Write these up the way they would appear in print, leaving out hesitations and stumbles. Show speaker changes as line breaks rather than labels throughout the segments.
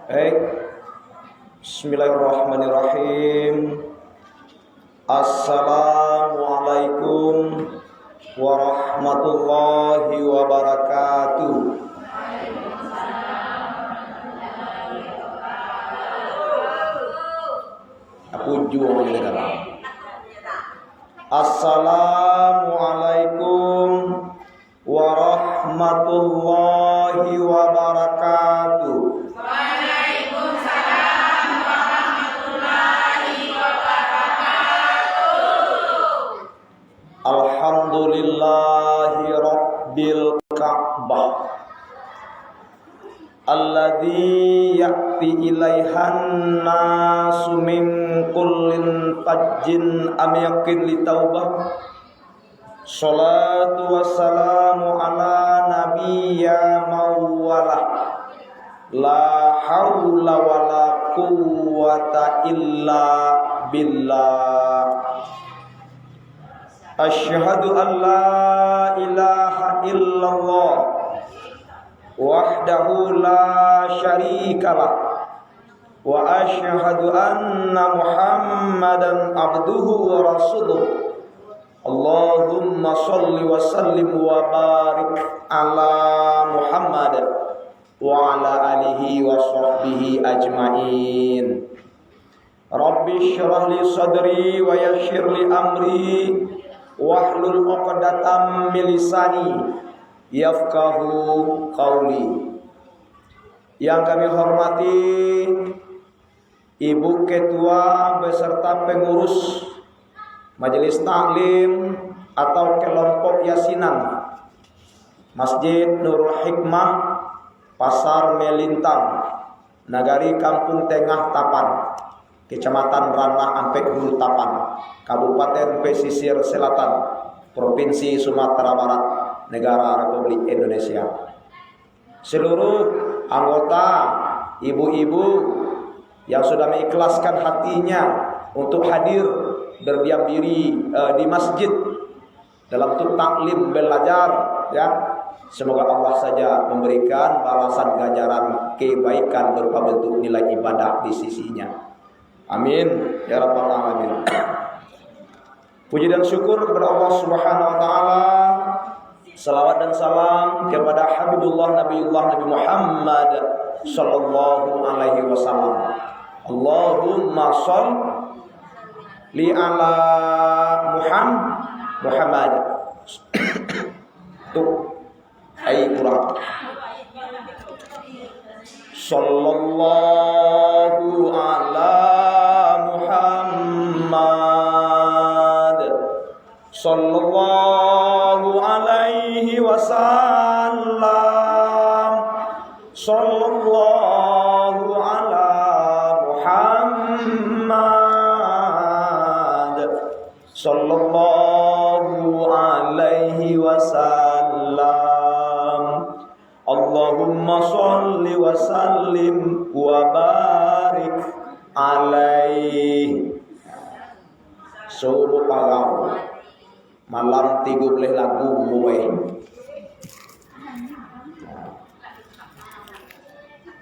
Baik. Bismillahirrahmanirrahim. Assalamualaikum warahmatullahi wabarakatuh. Aku jual ini dalam. Assalamualaikum warahmatullahi wabarakatuh.
Waalaikumsalam warahmatullahi wabarakatuh.
Alhamdulillahi rabbil ka'bah alladzi ya'ti ilaihan nasu min kullin fajjin amyakin litaubah. Salatu wassalamu ala nabiyya mawwalah la hawla wala quwwata illa billah. Asyhadu an la ilaha illallah wahdahu la syarikalah wa asyhadu anna Muhammadan abduhu wa rasuluh. Allahumma shalli wa sallim wa barik ala Muhammad wa ala alihi wa sahbihi ajmain. Rabbi shrah li sadri wa yassir li amri wahlul 'uqdatam min lisani yafqahu qauli. Yang kami hormati Ibu Ketua beserta pengurus Majelis Taklim atau kelompok Yasinan Masjid Nurul Hikmah Pasar Melintang, Nagari Kampung Tengah Tapan, Kecamatan Ranah Ampek Hulu Tapan, Kabupaten Pesisir Selatan, Provinsi Sumatera Barat, Negara Republik Indonesia. Seluruh anggota, ibu-ibu yang sudah mengikhlaskan hatinya untuk hadir berdiam diri di masjid dalam bentuk taklim belajar, ya. Semoga Allah saja memberikan balasan ganjaran kebaikan berupa bentuk nilai ibadah di sisinya. Amin ya rabbal alamin. Puji dan syukur kepada Allah Subhanahu wa taala. Salawat dan salam kepada Habibullah Nabiullah Nabi Muhammad sallallahu alaihi wasallam. Allahumma sholli ala Muhammad. Tuh, kurang. Sallallahu ala Muhammad. Sallallahu alaihi wasallam. Sallallahu ala Muhammad. Sallallahu alaihi wasallam. Allahumma sholli wa sallim wa barik alaihi. Subuh pagau malam 13 lagu muwe.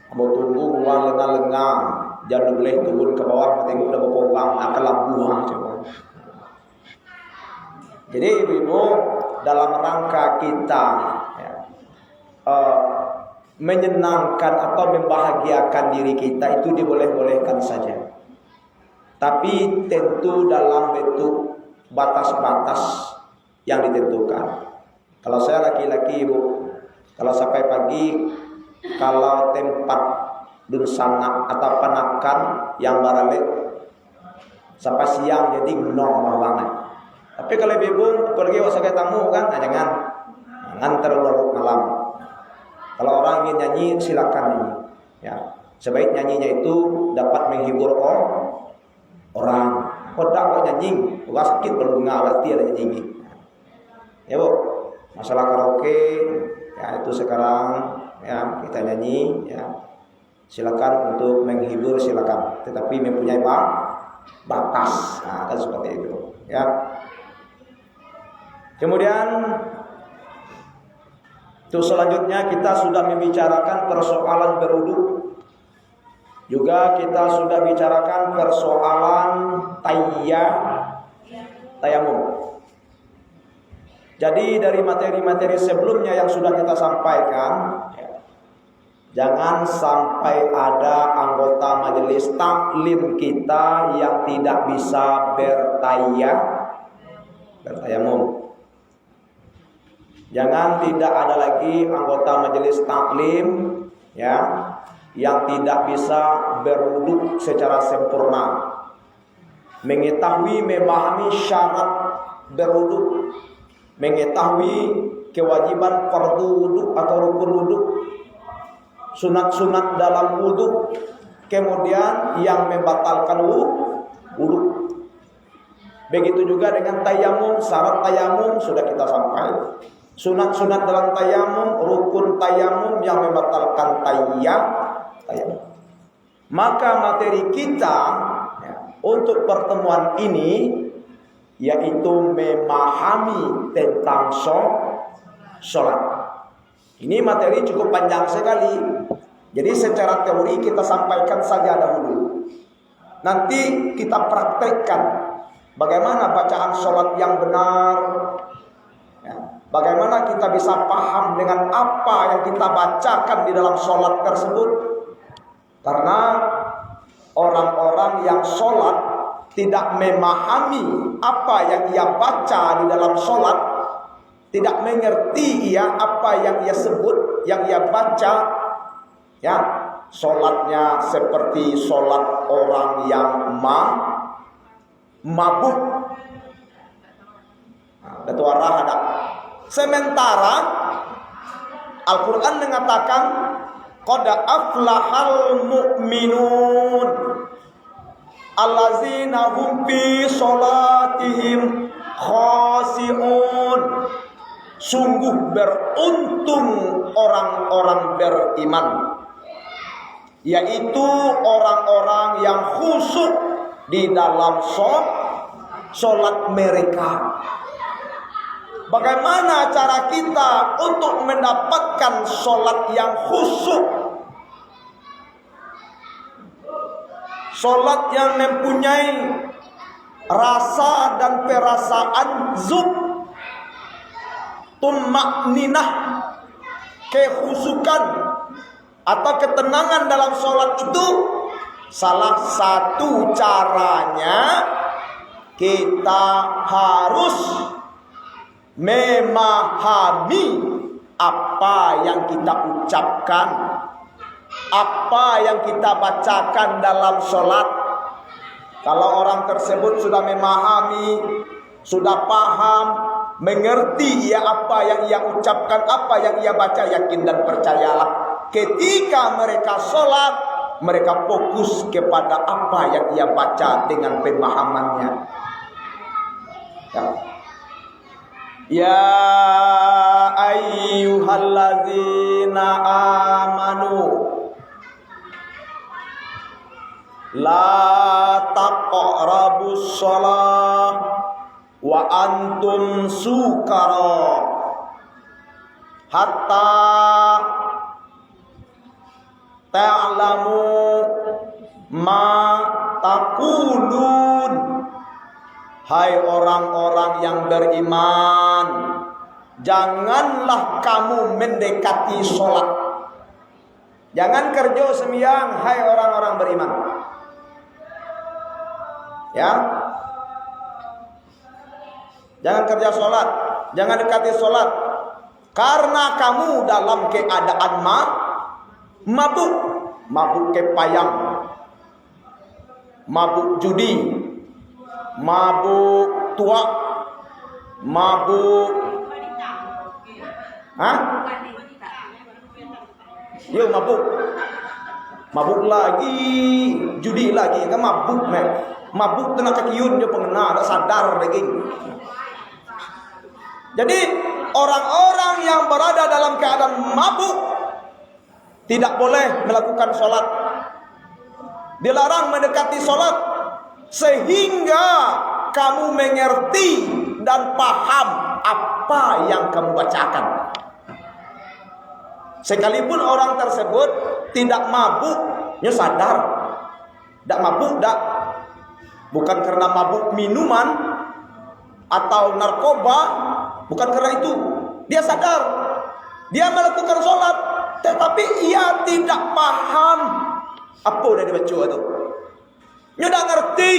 Kamu tunggu ruang lengang-lengang, jangan boleh turun ke bawah, tengok udah berpobang, akan labuhan coba. Jadi ibu-ibu, dalam rangka kita menyenangkan atau membahagiakan diri kita itu diboleh-bolehkan saja. Tapi tentu dalam bentuk batas-batas yang ditentukan. Kalau saya laki-laki ibu, kalau sampai pagi, kalau tempat dunsana atau penakan yang barale sampai siang jadi normal banget. Tapi kalau ibu pergi wasakai tamu kan, jangan terlalu larut malam. Kalau orang ingin nyanyi silakan nyanyi. Ya, sebaik nyanyinya itu dapat menghibur orang. Kodak kok nyanyi, bukan sakit berbunga berarti ada nyanyi. Ya bu, masalah karaoke, ya itu sekarang ya kita nyanyi, ya silakan untuk menghibur silakan, tetapi mempunyai batas, nah, kan seperti itu, ya. Kemudian untuk selanjutnya kita sudah membicarakan persoalan berwudu. Juga kita sudah bicarakan persoalan tayamum. Jadi dari materi-materi sebelumnya yang sudah kita sampaikan, jangan sampai ada anggota majelis taklim kita yang tidak bisa bertayamum. Jangan tidak ada lagi anggota majelis taklim yang tidak bisa berwudu secara sempurna. Mengetahui, memahami syarat berwudu, mengetahui kewajiban fardu wudu atau rukun wudu, sunat-sunat dalam wudu, kemudian yang membatalkan wudu. Begitu juga dengan tayamum, syarat tayamum sudah kita sampaikan. Sunat-sunat dalam tayamum, rukun tayamum yang membatalkan tayamum. Maka materi kita untuk pertemuan ini yaitu memahami tentang sholat. Ini materi cukup panjang sekali. Jadi secara teori kita sampaikan saja dahulu. Nanti kita praktekkan bagaimana bacaan sholat yang benar. Bagaimana kita bisa paham dengan apa yang kita bacakan di dalam sholat tersebut. Karena orang-orang yang sholat tidak memahami apa yang ia baca di dalam sholat, tidak mengerti apa yang ia sebut, yang ia baca, sholatnya seperti sholat orang yang mabuk. Ketua ada. Sementara Al-Quran mengatakan qad aflahal mu'minun allazina hum fi sholatihim khasi'un. Sungguh beruntung orang-orang beriman, yaitu orang-orang yang khusyuk di dalam sholat mereka. Bagaimana cara kita untuk mendapatkan sholat yang khusyuk? Sholat yang mempunyai rasa dan perasaan tumakninah, kekhusyukan atau ketenangan dalam sholat itu. Salah satu caranya kita harus memahami apa yang kita ucapkan, apa yang kita bacakan dalam sholat. Kalau orang tersebut sudah memahami, sudah paham, mengerti apa yang ia ucapkan, apa yang ia baca, yakin dan percayalah ketika mereka sholat, mereka fokus kepada apa yang ia baca dengan pemahamannya. Ya ayyuhalladzina amanu la taqrabus shalah wa antum sukara hatta ta'lamu ma taqulun. Hai orang-orang yang beriman, janganlah kamu mendekati sholat. Jangan kerja sembahyang, hai orang-orang beriman. Jangan kerja sholat, jangan dekati sholat, karena kamu dalam keadaan mabuk kepayang, mabuk judi, mabuk tua, mabuk mabuk lagi, judi lagi, kan mabuk tenaga kiun dia pengena, ada sadar lagi. Jadi orang-orang yang berada dalam keadaan mabuk tidak boleh melakukan sholat, dilarang mendekati sholat, sehingga kamu mengerti dan paham apa yang kamu bacakan. Sekalipun orang tersebut tidak mabuk, dia sadar Dak mabuk dak. Bukan karena mabuk minuman atau narkoba, bukan karena itu. Dia sadar, dia melakukan sholat, tetapi ia tidak paham apa yang dibaca itu. Dia tidak ngerti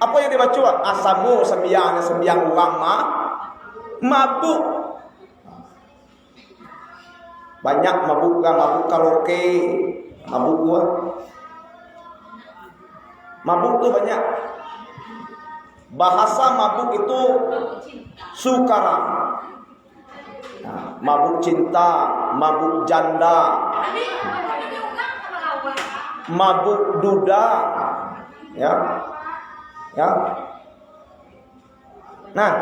apa yang dibaca. Asamu sembiang orang mabuk. Banyak mabuk karaoke, mabuk gua. Mabuk tuh banyak. Bahasa mabuk itu sukara. Nah, mabuk cinta, mabuk janda, mabuk duda, ya. Nah,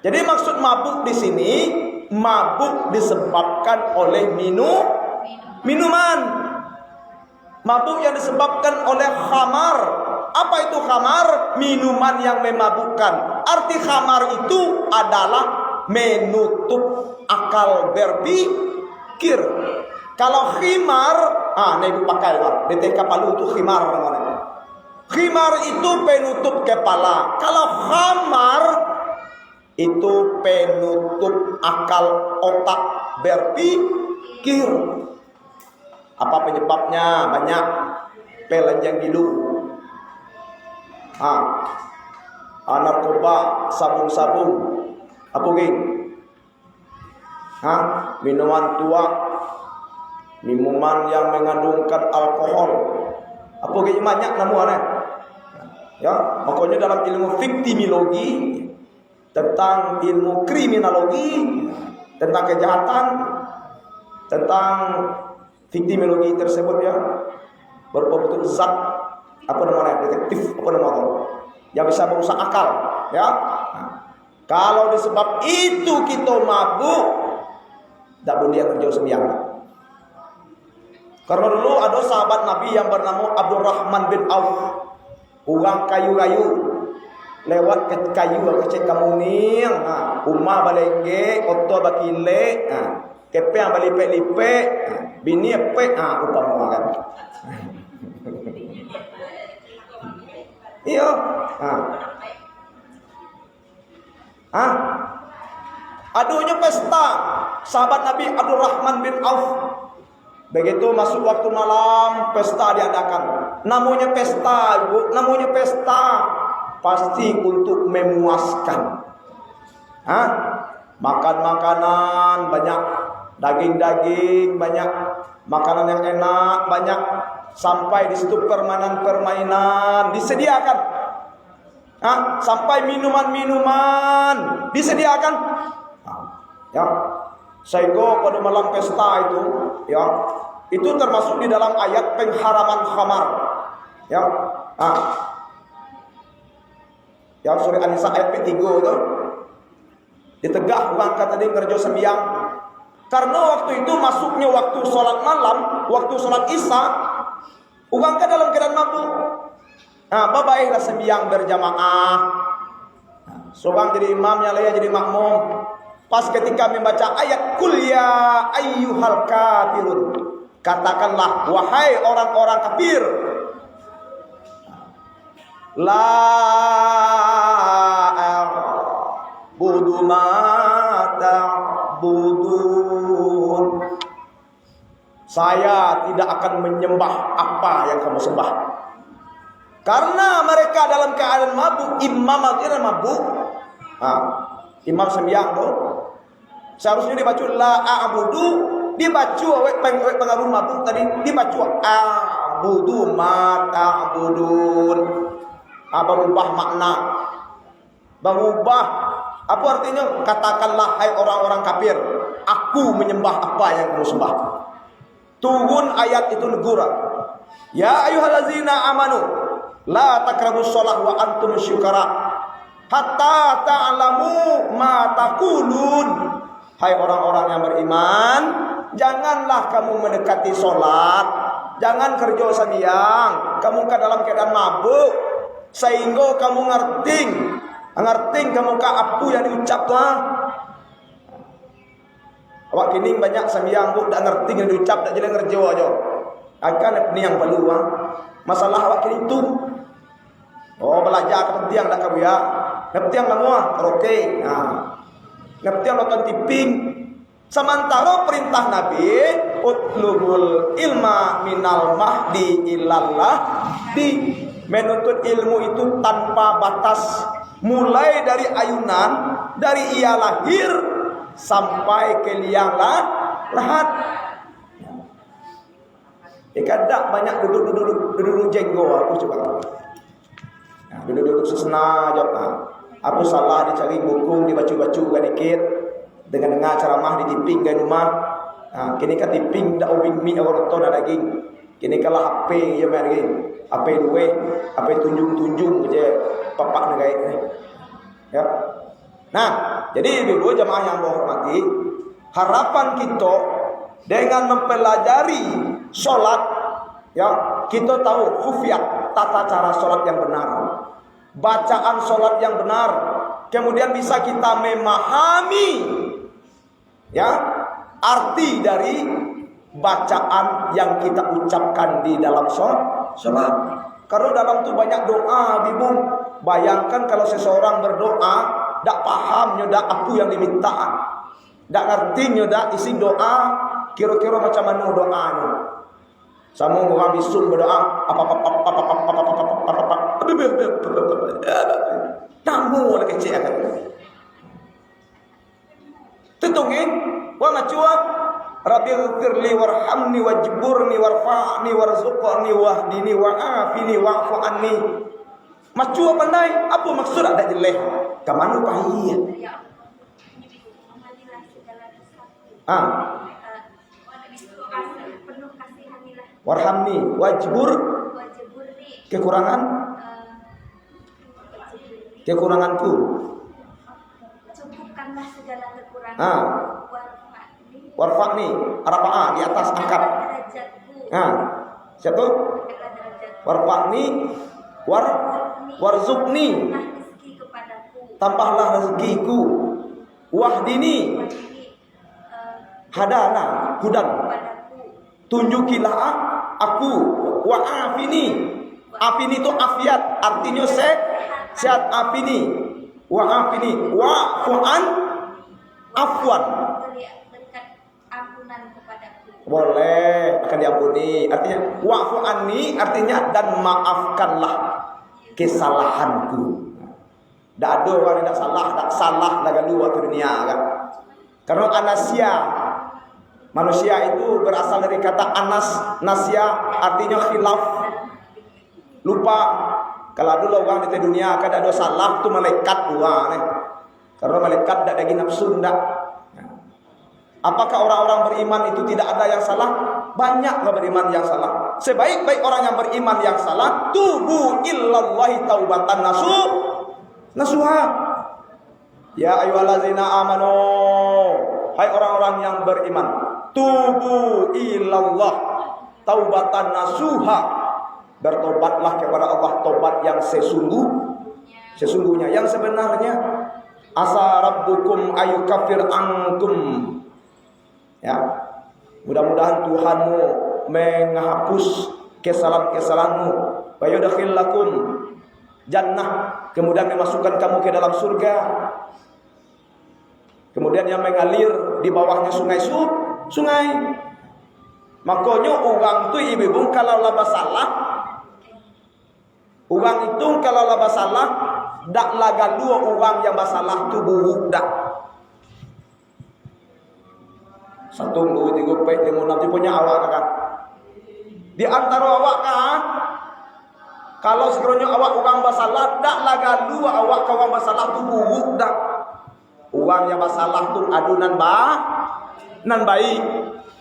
jadi maksud mabuk di sini, mabuk disebabkan oleh minuman. Mabuk yang disebabkan oleh khamar. Apa itu khamar? Minuman yang memabukkan. Arti khamar itu adalah menutup akal berpikir. Kalau khimar, ini ibu pakai lah. Di TK Palu itu khimar namanya. Khimar itu penutup kepala. Kalau khamar itu penutup akal otak berpikir. Apa penyebabnya? Banyak. Pelenjang gilu, narkoba, sabung-sabung, apa geng? Minuman tua, minuman yang mengandungkan alkohol, apa geng banyak namanya? Ya, makanya dalam ilmu viktimologi, tentang ilmu kriminologi, tentang kejahatan, tentang viktimologi tersebut ya, berupa betul zat apa namanya, detektif apa namanya, yang bisa merusak akal ya. Kalau disebab itu kita mabuk, tidak boleh kerja sembiang. Karena dulu ada sahabat Nabi yang bernama Abdurrahman bin Auf, orang kayu-kayu, lewat ke kayu kecil kamuning, umah balengge, oto bakile, kepe yang balipe-lipe, bini apa, upama kan. Iya. Aduhnya pesta. Sahabat Nabi Abdurrahman bin Auf. Begitu masuk waktu malam, pesta diadakan. Namanya pesta, Ibu, namanya pesta. Pasti untuk memuaskan. Makan makanan banyak, daging-daging banyak, makanan yang enak banyak. Sampai di situ permainan-permainan disediakan. Sampai minuman-minuman disediakan. Ya. Sehingga pada malam pesta itu, ya, itu termasuk di dalam ayat pengharaman khamar. Ya. Ya, surah An-Nisa ayat 3 itu. Ditegah bangka tadi kerja sembiang. Karena waktu itu masuknya waktu sholat malam, waktu sholat isya, ugang ke dalam keadaan mabuk. Babaiklah sembiang berjamaah. Sobang jadi imamnya, Leah jadi makmum. Pas ketika membaca ayat Qul ya ayyuhal kafirun, katakanlah wahai orang-orang kafir. La a'budu ma ta'budun. Saya tidak akan menyembah apa yang kamu sembah. Karena mereka dalam keadaan mabuk, imam akhirnya mabuk. Imam sembiang tuh. Seharusnya dibaca la a'budu, dibaca pengaruh mabuk tadi dibaca a'budu ma ta'budun. Berubah makna. Berubah. Apa artinya? Katakanlah hai orang-orang kafir, aku menyembah apa yang kamu sembah. Turun ayat itu negara. Ya ayyuhallazina amanu la taqrabus shalah wa antum syukara hatta ta'lamu ma taqulun. Hai orang-orang yang beriman, janganlah kamu mendekati sholat, jangan kerja sembahyang, kamu ke dalam keadaan mabuk, sehingga kamu ngerti kamu ke apa yang diucap tuh. Awak kini banyak sembahyang bu, tak ngerti yang diucap, tak jadi kerja aja. Akan ni yang peluang masalah awak kini itu. Oh belajar kepetiang tak kabuya. Kepetiang semua karaoke. Kepetiang nonton tiping. Sementara perintah Nabi utlubul ilma minal mahdi ilallah di menuntut ilmu itu tanpa batas, mulai dari ayunan, dari ia lahir sampai ke liang lahat. Kadang banyak duduk jenggo aku coba. Duduk sesena jawab. Aku salah dicari buku, dibaca-baca kan dikit. Dengar ceramah di tiping ke rumah. Kini kan tiping dak ubing mi orang tua dah daging. Kini kalah HP je main lagi. HP duwe, HP tunjung-tunjung je papak negai. Ya. Nah, jadi ibu jemaah yang hormati, harapan kita dengan mempelajari solat, ya, kita tahu khufiat tata cara solat yang benar. Bacaan solat yang benar. Kemudian bisa kita memahami, ya, arti dari bacaan yang kita ucapkan di dalam sholat. Karena dalam tu banyak doa, bingung. Bayangkan kalau seseorang berdoa, tak paham nyoda apa yang diminta, tak ngerti nyoda isi doa, kira-kira macam mana doanya. Sama orang bisul berdoa, tamu lagi kecil akan. Tutungin, wa macua Rabbighfirli warhamni wajburni warfa'ni warzuqni wahdini wa'afini wa'fu anni. Macua pandai, apa maksud ada jeleh? Ke mana pahiyah? Warhamni wajbur kekuranganku.
Cukupkanlah segala kekurangan.
Warfa'ni, rafa'a di atas angkat. Siapa? Warfa'ni warzukni. Tambahlah rezekiku. Wahdini. Hadana, hudan. Tunjukilah aku. Wa'afini. Afini itu afiat, artinya sehat. Afini. Wa'afini. Wa'fu'an afwan. Boleh akan diampuni. Artinya wa'fu anni artinya dan maafkanlah kesalahanku. Tak ada orang yang tak salah laga dua ke dunia kan. Karena anasya, manusia itu berasal dari kata anas, nasya artinya khilaf, lupa. Kalau dulu orang di dunia kada ada salah tu malaikat orang nih. Karena malaikat tak ada nafsu ndak. Apakah orang-orang beriman itu tidak ada yang salah? Banyaklah beriman yang salah. Sebaik-baik orang yang beriman yang salah, tubu illallahi taubatan nasuha. Ya ayyuhallazina amanu, hai orang-orang yang beriman, tubu ilallah taubatan nasuha. Bertobatlah kepada Allah tobat yang sesungguhnya, yang sebenarnya. Asa rabbukum ayyukafir ankum. Ya, mudah-mudahan Tuhanmu menghapus kesalahan-kesalahanmu. Wa yudkhilakum jannah, kemudian memasukkan kamu ke dalam surga. Kemudian yang mengalir di bawahnya sungai. Makanya orang tu ibu kalau laba salah, orang itu kalau laba salah, dak laga dua orang yang masalah tu buruk dak. Satu, dua, tiga, empat, lima, nanti punya awak kan? Di antara awak kan? Kalau sekiranya awak orang masalah, tak laga dua awak kawan masalah tu buruk dak. Orang yang masalah tu adunan nan baik.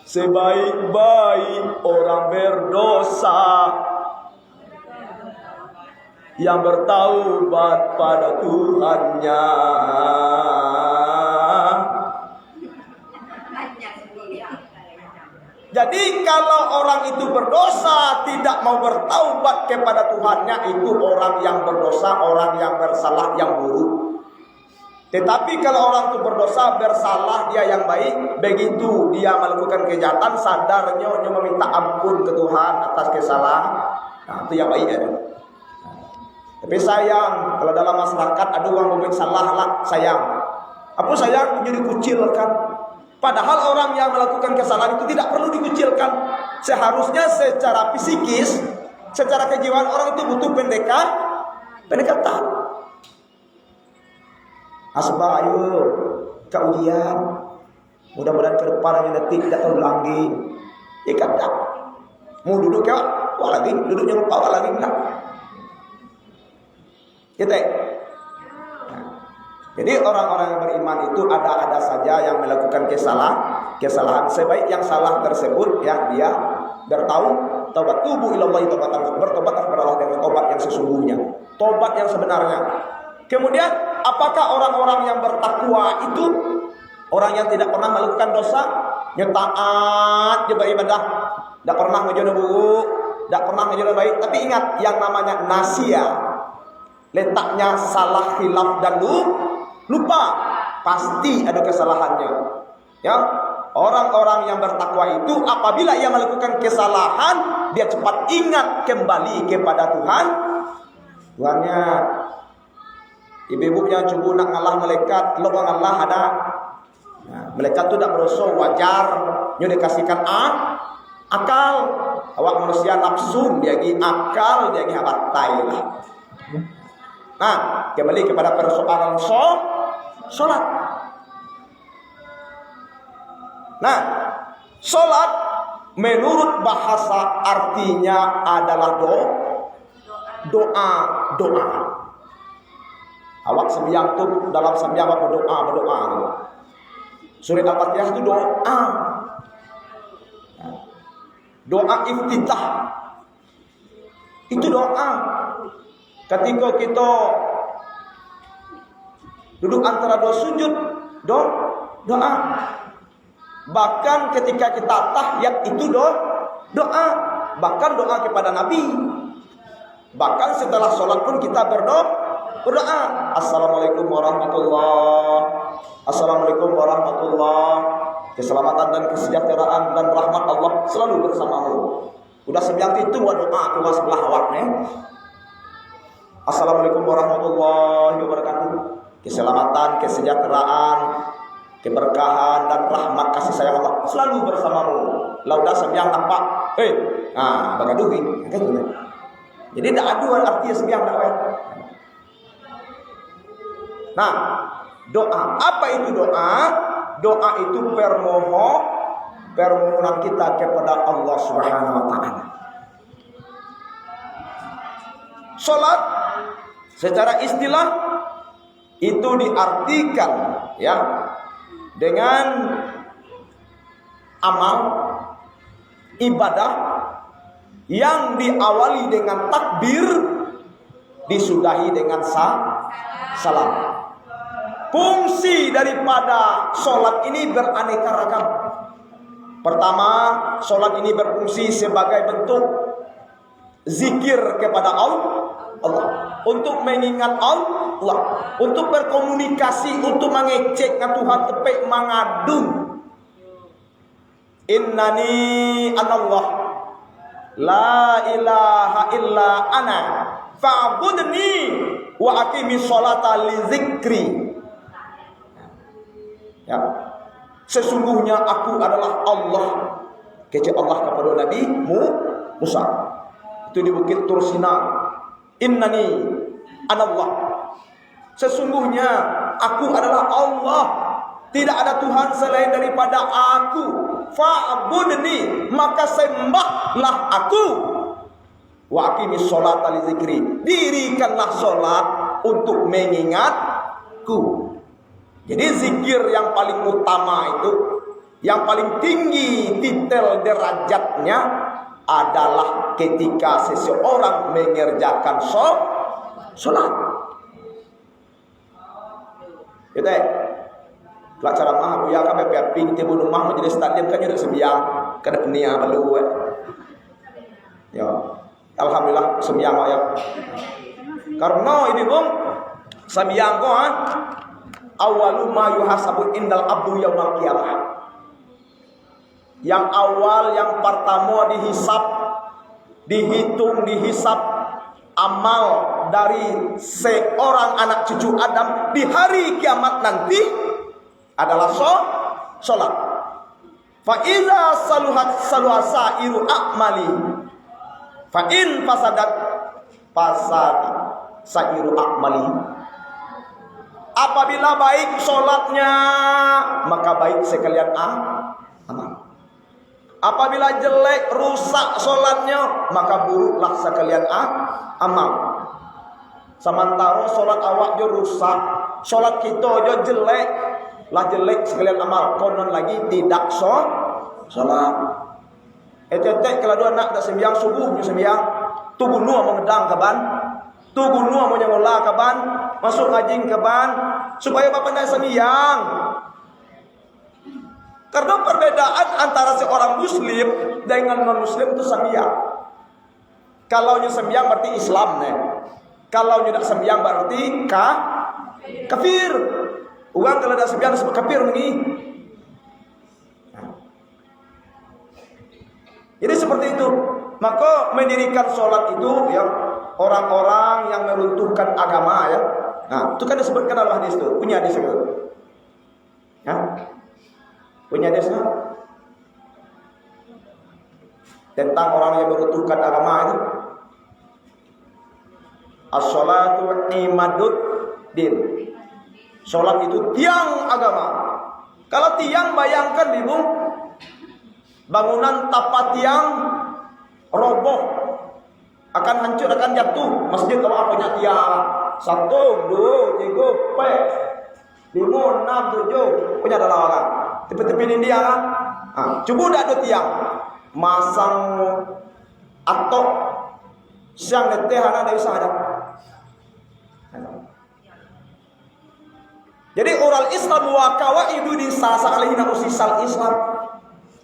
Sebaik-baik orang berdosa yang bertaubat pada Tuhannya. Jadi kalau orang itu berdosa tidak mau bertaubat kepada Tuhannya, itu orang yang berdosa, orang yang bersalah, yang buruk. Tetapi kalau orang itu berdosa, bersalah, dia yang baik, begitu dia melakukan kejahatan, sadarnya meminta ampun ke Tuhan atas kesalahan, nah, itu yang baik ya. Tapi sayang, kalau dalam masyarakat ada orang membuat salah lah, sayang. Apa sayang? Jadi dikucilkan. Padahal orang yang melakukan kesalahan itu tidak perlu dikucilkan. Seharusnya secara psikis, secara kejiwaan orang itu butuh pendekatan. Asbah ayo ke ujian. Mudah-mudahan ke depan yang nanti tidak terulang lagi. Ya kata, mau duduk ya, wah lagi duduknya lupa wah lagi enggak. Gitu. Jadi orang-orang yang beriman itu ada saja yang melakukan kesalahan. Sebaik yang salah tersebut ya dia bertahu, taubat, tubuh ilallah, bertobat kepada Allah dengan tobat yang sesungguhnya, tobat yang sebenarnya. Kemudian apakah orang-orang yang bertakwa itu orang yang tidak pernah melakukan dosa, yang taat juga ibadah, tidak pernah ngejodoh buruk, tidak pernah ngejodoh baik, tapi ingat yang namanya nasia, letaknya salah, khilaf dan lupa, pasti ada kesalahannya. Ya, orang-orang yang bertakwa itu apabila ia melakukan kesalahan, dia cepat ingat kembali kepada Tuhannya. Ibu-ibu yang cubu nak ngalah malaikat, lo ngalah ada. Nah, malaikat tu tak berdosa, wajar. Nyo dikasihkan akal. Awak manusia nafsu, dia gi akal, dia gi habatai lah. Nah, kembali kepada persoalan solat. Nah, solat menurut bahasa artinya adalah doa. Awak sembahyang tu dalam sembahyang awak berdoa. Surat Al-Fatihah itu doa. Doa iftitah. Itu doa. Ketika kita duduk antara dua sujud, doa. Bahkan ketika kita tahiyat itu doa. Bahkan doa kepada Nabi. Bahkan setelah sholat pun kita berdoa. Assalamualaikum warahmatullahi. Assalamualaikum warahmatullahi. Keselamatan dan kesejahteraan dan rahmat Allah selalu bersamamu. Udah sembiang itu buat doa ke sebelah awak nih. Assalamualaikum warahmatullahi wabarakatuh. Keselamatan, kesejahteraan, keberkahan dan rahmat kasih sayang Allah selalu bersamamu. Laudah sembiang nampak, bagaduhi, kan gitu. Jadi tidak ada artinya sembiang dakwah. Nah, doa. Apa itu doa? Doa itu permohonan kita kepada Allah Subhanahu wa taala. Salat secara istilah itu diartikan ya dengan amal ibadah yang diawali dengan takbir, disudahi dengan salam. Fungsi daripada solat ini beraneka ragam. Pertama, solat ini berfungsi sebagai bentuk zikir kepada Allah, untuk mengingat Allah, untuk berkomunikasi, untuk mengecek dengan Tuhan, tepek mengadu. Innani anallah, la ilaha illa ana, fa'budni wa aqimis sholata li zikri. Ya. Sesungguhnya aku adalah Allah. Kecek Allah kepada Nabi Musa. Itu di Bukit Tursina. Innani anallah. Sesungguhnya aku adalah Allah. Tidak ada Tuhan selain daripada aku. Fa'budni, maka sembahlah aku. Wa aqimis sholata li zikri. Dirikanlah solat untuk mengingatku. Jadi zikir yang paling utama itu, yang paling tinggi titel derajatnya adalah ketika seseorang mengerjakan sholat. Gitu ya. Kalau cara mah ya kan ping tibu rumah menjadi stadion kan udah sembiang ke dunia balu. Ya. Alhamdulillah sembiang ya. Karena ini bung sembiang kok Awalu ma yuhasabu indal abdu yaumal qiyamah. Yang awal, yang pertama dihisap amal dari seorang anak cucu Adam di hari kiamat nanti adalah sholat. Fa iza saluhat saluhasairu a'mali fa in fasadat fasad sairu a'mali. Apabila baik sholatnya, maka baik sekalian amal. Apabila jelek, rusak sholatnya, maka buruklah sekalian amal. Sementara sholat awak jo rusak, sholat kita jo jelek, lah jelek sekalian amal. Konon lagi tidak sholat. Etetek kalau dua nak tak sembiang subuh jo sembiang, tubuh nua mau ngedang kaban, tubuh nua mau nyangola kaban, masuk ngajing kaban, supaya bapak nak sembiang. Karena perbedaan antara seorang muslim dengan non-muslim itu sembiang. Kalau nyu sembiang berarti Islam nih. Kalau nyu tak sembiang berarti kafir. Uang kalau tak sembiang disebut kafir nih. Jadi seperti itu. Maka mendirikan sholat itu yang orang-orang yang meruntuhkan agama ya. Nah, itu kan disebutkan dalam hadis itu. Punya hadis itu. Ya. Punya hadis itu. Tentang orang yang meruntuhkan agama itu. As-sholatu imadud din. Sholat itu tiang agama. Kalau tiang bayangkan bingung, bangunan tapak tiang roboh, akan hancur, akan jatuh. Masjid kalau apanya tiang 1, 2, 3, 4, 5, 6, 7 punya adalah orang. Tepi-tepi ini dia kan. Coba dah ada tiang masang atok siang letih anak dari sana. Jadi oral Islam wa qawaidu di sasa alaihina usisal Islam.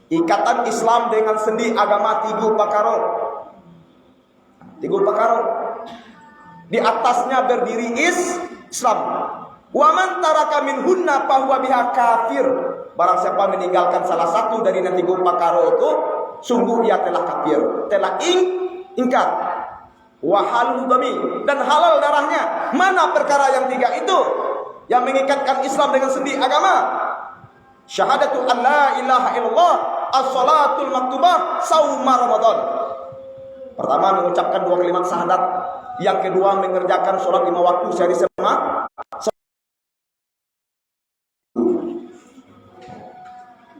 Ikatan Islam dengan sendi agama 3 perkara. 3 perkara. Di atasnya berdiri Islam. Wa man taraka minhunna fa huwa biha kafir. Barang siapa meninggalkan salah satu dari 3 perkara itu, sungguh ia telah kafir, telah ingkar. Wa halul dami, dan halal darahnya. Mana perkara yang 3 itu yang mengikatkan Islam dengan sendi agama? Syahadatu an la ilaha illallah, as-salatul maktubah, saum Ramadan. Pertama mengucapkan 2 kalimat syahadat, yang kedua mengerjakan sholat 5 waktu sehari semalam.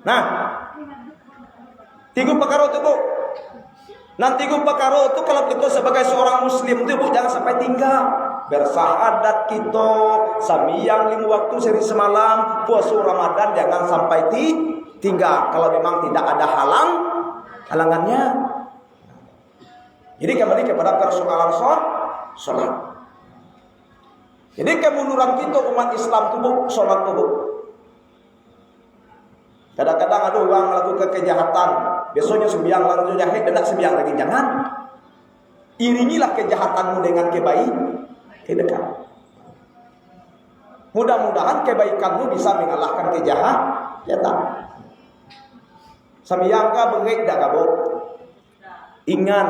Nah, 3 perkara itu, Bu. Nanti 3 perkara itu kalau kita sebagai seorang muslim itu, Bu, jangan sampai tinggal. Bersahadat kita, sambiang 5 waktu sehari semalam, puasa Ramadan jangan sampai tinggal. Kalau memang tidak ada halangannya. Jadi kembali kepada persoalan sholat. Jadi kemunduran kita umat Islam itu, sholat itu. Kadang-kadang ada orang melakukan kejahatan, besoknya sembiang lalu jahit, tidak sembiang lagi. Jangan. Iringilah kejahatanmu dengan kebaikan. Mudah-mudahan kebaikanmu bisa mengalahkan kejahatan. Sembiang ka bengek dak kabuk. Ingan.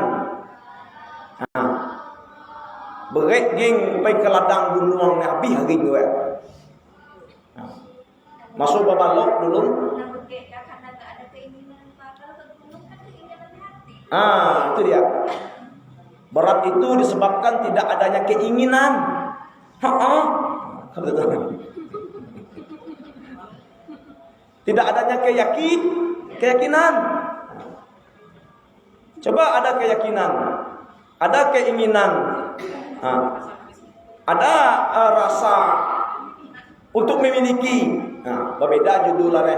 Nah. Bengek ging pai ke ladang gunung Nabi hari gue. Masuk babalok dulu. Itu dia. Berat itu disebabkan tidak adanya keinginan. Tidak adanya keyakinan. Coba ada keyakinan, ada keinginan, ada rasa untuk memiliki. Berbeda judulnya.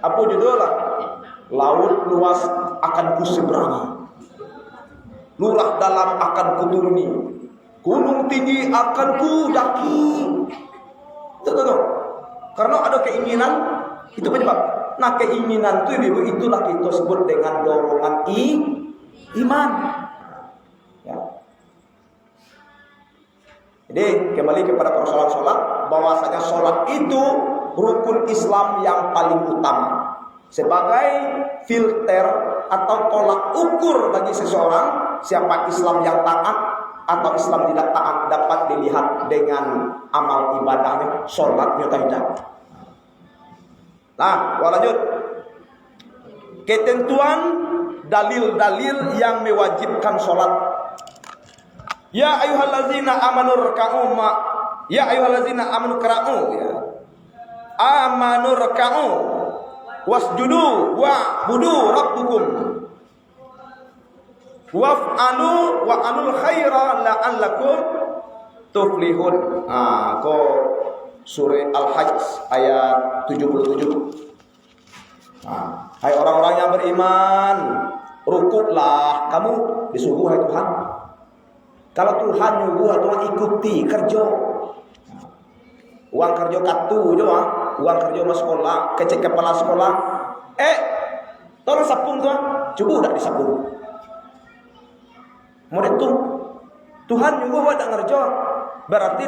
Apa judulnya? Laut luas akan kuseberangi, lurah dalam akan kuturuni, gunung tinggi akan kudaki. Tuh. Karena ada keinginan, itu penyebab. Nah, keinginan itulah kita sebut dengan dorongan iman. Ya. Jadi kembali kepada persoalan sholat, bahwasanya sholat itu rukun Islam yang paling utama, sebagai filter atau tolak ukur bagi seseorang siapa Islam yang taat atau Islam tidak taat dapat dilihat dengan amal ibadahnya, sholatnya tidak. Nah, lanjut. Ketentuan dalil-dalil yang mewajibkan sholat. Ya ayyuhallazina amanu rka'u ya ayyuhallazina amanu qra'u ya. Amanu rka'u wasjudu wa'budu rabbukum waf'alu wa'alul khaira la'allakum tuflihun. Surah Al-Hajj ayat 77. Hai orang-orang yang beriman, rukuklah kamu disuruh hai Tuhan. Kalau Tuhan nyuruh Tuhan ikuti kerja. Uang kerja katu je uang kerja mas sekolah, kecek kepala sekolah. Tolong sapung Tuhan, coba dak disapung. Murid tu Tuhan nyuruh dak ngerja, berarti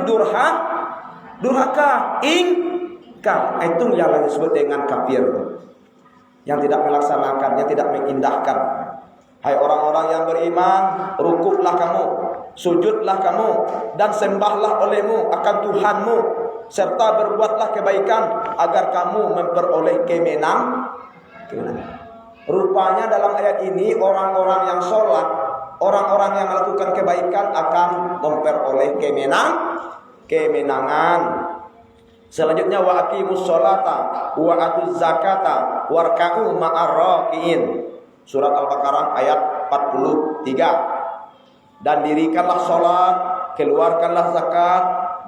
durhaka, ingkar. Itu yang disebut dengan kafir, yang tidak melaksanakan, yang tidak mengindahkan. Hai orang-orang yang beriman, rukuklah kamu, sujudlah kamu, dan sembahlah olehmu akan Tuhanmu, serta berbuatlah kebaikan agar kamu memperoleh kemenangan. Rupanya dalam ayat ini orang-orang yang sholat, orang-orang yang melakukan kebaikan akan memperoleh kemenangan. Selanjutnya wa aqimus sholata wa atuz zakata warka'u ma'ar raki'in. Surat Al-Baqarah ayat 43. Dan dirikanlah sholat, keluarkanlah zakat,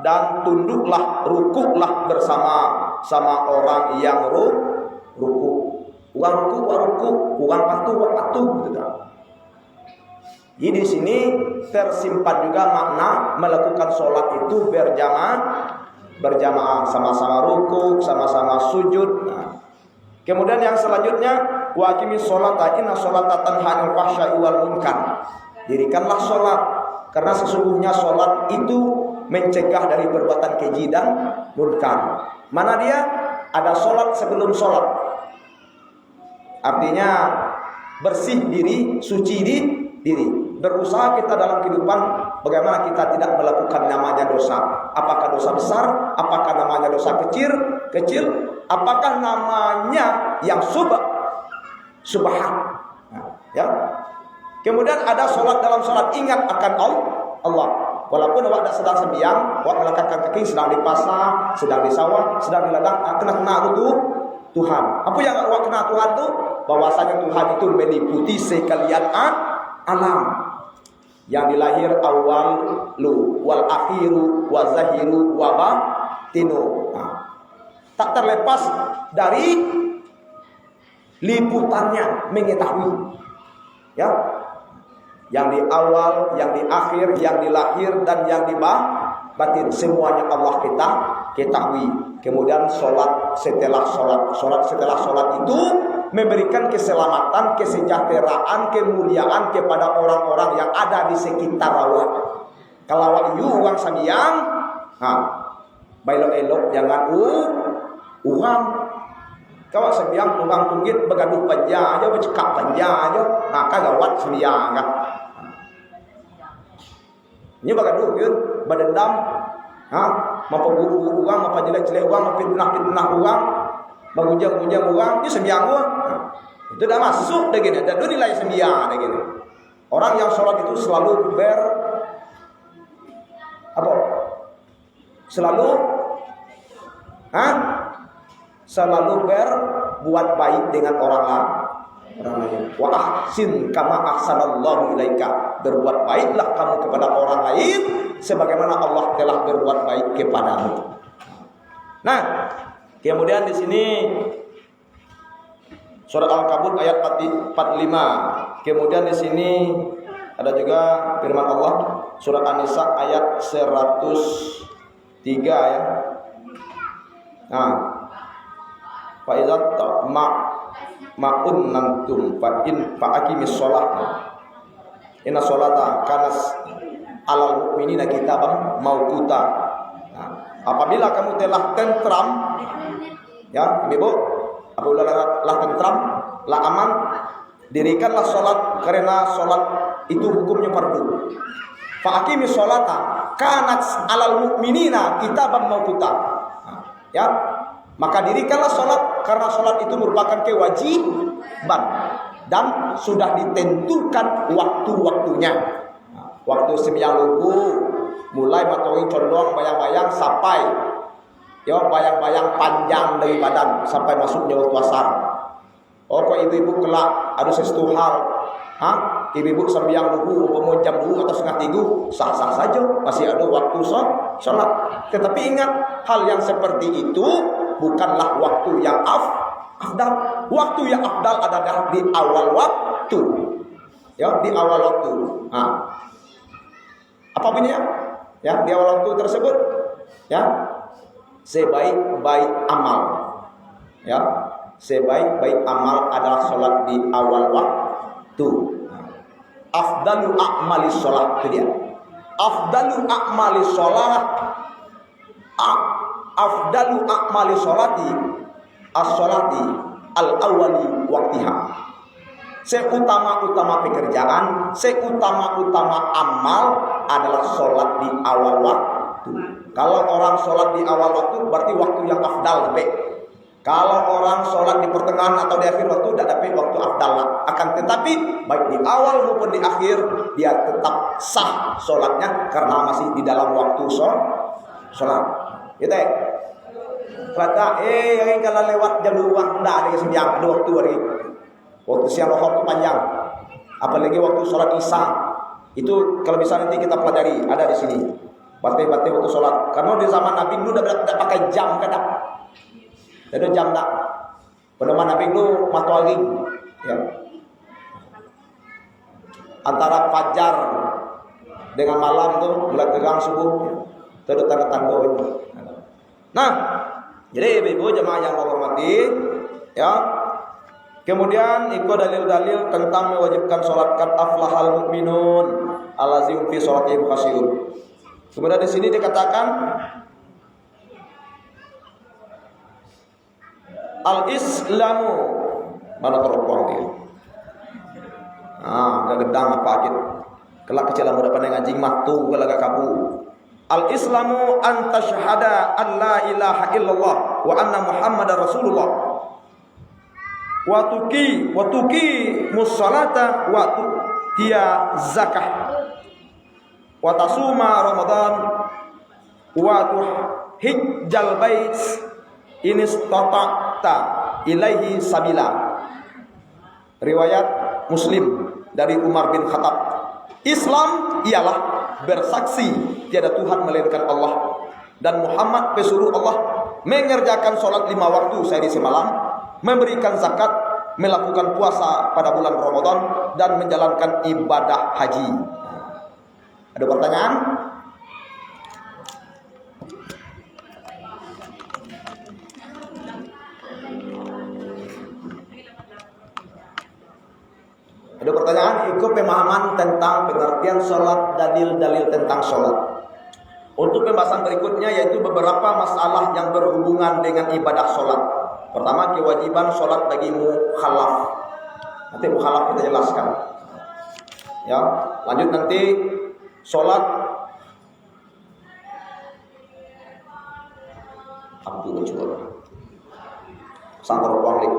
dan tunduklah, rukuklah bersama orang yang ruku. Uang ruku, uang patuh gitu kan. Jadi di sini tersimpan juga makna melakukan sholat itu berjamaah, sama-sama ruku, sama-sama sujud. Kemudian yang selanjutnya wa aqimis sholata inna sholata tanha 'anil fahsya'i wal munkar. Dirikanlah sholat, karena sesungguhnya sholat itu mencegah dari perbuatan keji dan munkar. Mana dia? Ada sholat sebelum sholat. Artinya bersih diri, suci diri. Berusaha kita dalam kehidupan bagaimana kita tidak melakukan namanya dosa. Apakah dosa besar? Apakah namanya dosa kecil? Apakah namanya yang subhat? Ya. Kemudian ada sholat dalam sholat ingat akan Allah. Walaupun awak sedang sembiang, awak melangkahkan kaki, sedang di pasar, sedang di sawah, sedang di ladang, kena itu Tuhan. Apa yang awak kena Tuhan itu? Bahwasanya Tuhan itu meliputi sekalian alam. Yang dilahir awal lu wal akhiru wa zahiru wa batinu. Tak terlepas dari liputannya mengetahui. Ya. Yang di awal, yang di akhir, yang di lahir dan yang di batin, semuanya Allah kita ketahui. Kemudian sholat setelah sholat itu memberikan keselamatan, kesejahteraan, kemuliaan kepada orang-orang yang ada di sekitar awak. Kalau awak uang sambiang, bailok-elok jangan uang. Kalau sambiang uang tunggit begaduh panja aja, bercakap panja aja, maka gawat sambiang kan. Ini begaduh kan, berdendam, memperburuk uang, memperjelek-jelek uang, memfitnah uang, menghujang uang, ini sembiang uang. Itu dah masuk dah gini, dah nilai sembiang dah gini. Orang yang sholat itu selalu selalu berbuat baik dengan orang lain. Wa ahsin kama ahsanallahu ilaika. Berbuat baiklah kamu kepada orang lain sebagaimana Allah telah berbuat baik kepadamu. Nah, kemudian di sini Surat Al-Kabut ayat 45. Kemudian di sini ada juga firman Allah Surat An-Nisa ayat 103 ya. Nah, fa idza ma'un nantum fa aqimis shalah. Inna sholata kanas alal mukminina kitaban mauquta. Nah, apabila kamu telah tentram, ya ibu, apabila telah tentram, lah aman, dirikanlah sholat, karena sholat itu hukumnya fardu. Fa'aqimi sholata kanat alal mukminina kitaban mauquta. Ya, maka dirikanlah sholat karena sholat itu merupakan kewajiban dan sudah ditentukan waktu-waktunya. Waktu sembiang lugu mulai matori condong bayang-bayang sampai ya bayang-bayang panjang dari badan sampai masuknya waktu asar. Oh, kok ibu-ibu kelak ada sesuatu hal, ibu-ibu sembiang lugu umpama jam 2 atau setengah 3 sah-sah saja, masih ada waktu sholat. Tetapi ingat, hal yang seperti itu bukanlah waktu yang afdal. Waktu yang afdal adalah di awal waktu. Ya, di awal waktu. Apa bunyinya? Ya, di awal waktu tersebut, ya, sebaik-baik amal. Ya, sebaik-baik amal adalah sholat di awal waktu. Afdalu a'mali sholat, itu dia. Afdalu a'mali sholat. Afdalu a'mali sholati as-sholati al-awwali waktiha. Seutama-utama pekerjaan, seutama-utama amal adalah sholat di awal waktu. Kalau orang sholat di awal waktu berarti waktu yang afdal lebih. Kalau orang sholat di pertengahan atau di akhir waktu tidak dapat waktu afdal. Akan tetapi baik di awal maupun di akhir dia tetap sah sholatnya karena masih di dalam waktu sholat. Gitu ya. Kata yang kalau lewat jam 2 enggak ada sembiang, ada waktu hari. Waktu siang lohor itu panjang. Apalagi waktu sholat isya. Itu kalau bisa nanti kita pelajari, ada di sini. Bate-bate waktu sholat. Karena di zaman Nabi dulu udah pakai jam kadang. Ada jam tak. Pada Nabi dulu matahari. Ya. Antara fajar dengan malam tuh mulai tegang subuh. Itu ada tanda-tanda ini. Nah, jadi ibu-ibu jemaah yang menghormati, ya. Kemudian ikut dalil-dalil tentang mewajibkan sholat kat aflahal mukminun allazim fi sholatihim khasyi'un. Kemudian di sini dikatakan al-islamu mana teropong dia. Gak gedang apa gitu. Kelak kecil muda pandai ngajing matu gelaga kabu. Al-islamu an tashhada an la ilaha illallah wa anna muhammadar rasulullah wa tuqi musallata wa tu'tiya zakah wa tasuma ramadan wa tuhijjal bait in istata'ta ilaihi sabila. Riwayat Muslim dari Umar bin Khattab. Islam ialah bersaksi tiada Tuhan melainkan Allah dan Muhammad pesuruh Allah, mengerjakan sholat 5 waktu sehari semalam, memberikan zakat, melakukan puasa pada bulan Ramadan, dan menjalankan ibadah haji. Ada pertanyaan? Ada pertanyaan? Ikut pemahaman tentang pengertian sholat, dalil-dalil tentang sholat. Untuk pembahasan berikutnya yaitu beberapa masalah yang berhubungan dengan ibadah sholat. Pertama, kewajiban sholat bagi mukhalaf. Nanti mukhalaf kita jelaskan. Ya, lanjut nanti sholat. Abdul Jur. Sangkar kualik.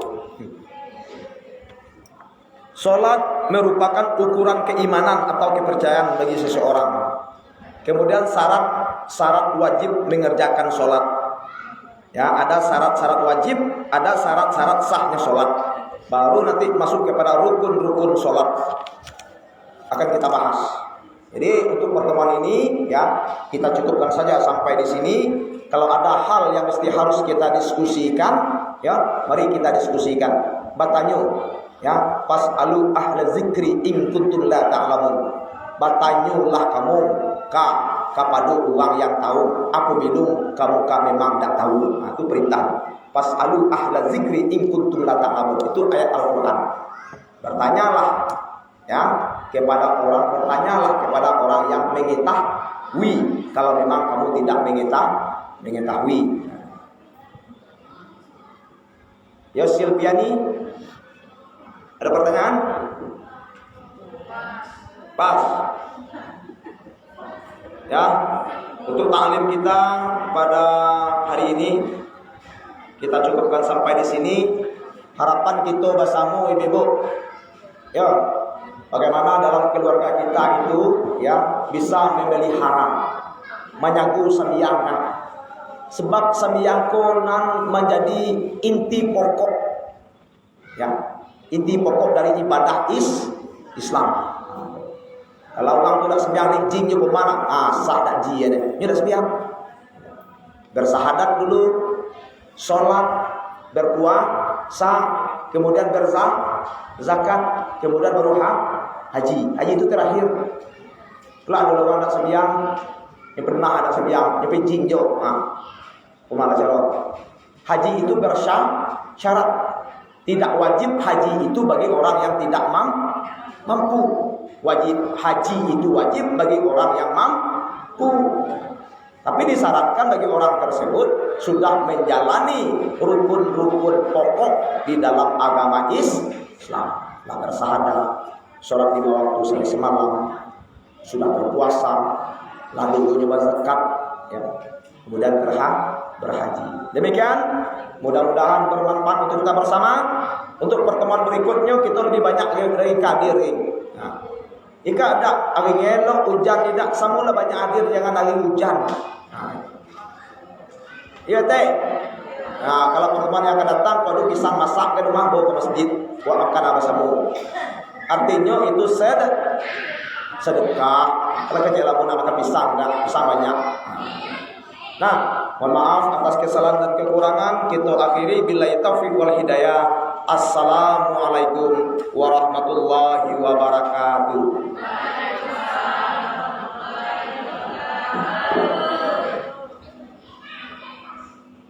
Sholat merupakan ukuran keimanan atau kepercayaan bagi seseorang. Kemudian syarat wajib mengerjakan sholat. Ya, ada syarat-syarat wajib, ada syarat-syarat sahnya sholat. Baru nanti masuk kepada rukun-rukun sholat. Akan kita bahas. Jadi untuk pertemuan ini ya kita cukupkan saja sampai di sini. Kalau ada hal yang mesti harus kita diskusikan, ya mari kita diskusikan. Batanyu. Ya, fas'alu ahla zikri in kuntum la ta'lamun. Batanyulah kamu kepada orang yang tahu. Aku minum, kamu memang tak tahu. Nah, itu perintah. Fas'alu ahla zikri in kuntum la ta'lamun. Itu ayat Al-Qur'an. Bertanyalah ya kepada orang, bertanyalah kepada orang yang mengetahui kalau memang kamu tidak mengetahui. Ya Silviani, ada pertanyaan? Pas. Ya, untuk taklim kita pada hari ini kita cukupkan sampai di sini. Harapan kita bersama ibu-ibu, ya, bagaimana dalam keluarga kita itu ya bisa memelihara, menyagu sembiangan. Sebab sembiang nan menjadi inti pokok, ya, inti pokok dari ibadah Islam. Kalau orang tidak sembiang ni jinnya bermana, sah tak ji ada, ni dah sembiang. Bersahadat dulu, solat, berpuasa, kemudian zakat, kemudian haji. Haji itu terakhir. Kalau ada orang nak sembiang, yang pernah ada sembiang, yang penjing jo, kumala jaro. Haji itu bersyarat. Tidak wajib haji itu bagi orang yang tidak mampu. Wajib haji itu wajib bagi orang yang mampu. Tapi disyaratkan bagi orang tersebut sudah menjalani rukun-rukun pokok di dalam agama Islam. Telah bersahadat, sholat 5 waktu semalam, sudah berpuasa, lalu mencoba zakat, ya, kemudian berhaji. Demikian, mudah-mudahan bermanfaat untuk kita bersama. Untuk pertemuan berikutnya kita lebih banyak dari hadirin. Nah, jika ada angin elok, hujan tidak, semula banyak hadir, jangan angin hujan. Iya teh. Nah, kalau pertemuan yang akan datang, kalau pisang masak ke rumah, bawa ke masjid, buat makan apa semua. Artinya itu sedekah. Kalau kecil lah pun nak makan pisang, pisang banyak. Nah, mohon maaf atas kesalahan dan kekurangan. Kita akhiri billahi taufiq wal hidayah. Assalamualaikum warahmatullahi wabarakatuh.